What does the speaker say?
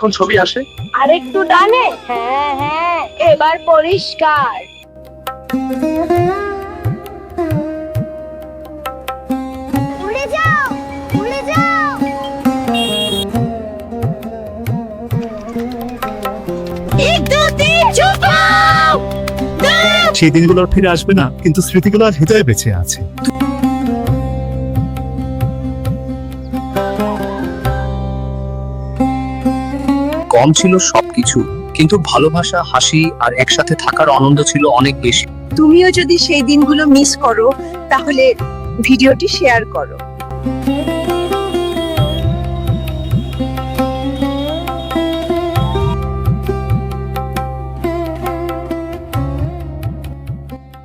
এখন ছবি আসে। আরেকটু ডানে, হ্যাঁ হ্যাঁ, এবার পরিষ্কার। উড়ে যাও, উড়ে যাও। এক দু তিন, ঝুঁকাও। সেই দিনগুলো আর ফিরে আসবে না, কিন্তু স্মৃতিগুলো আর হৃদয়ে বেঁচে আছে। কম ছিল সবকিছু, কিন্তু ভালোবাসা, হাসি আর একসাথে থাকার আনন্দ ছিল অনেক বেশি। তুমিও যদি সেই দিনগুলো মিস করো, তাহলে ভিডিওটি শেয়ার করো।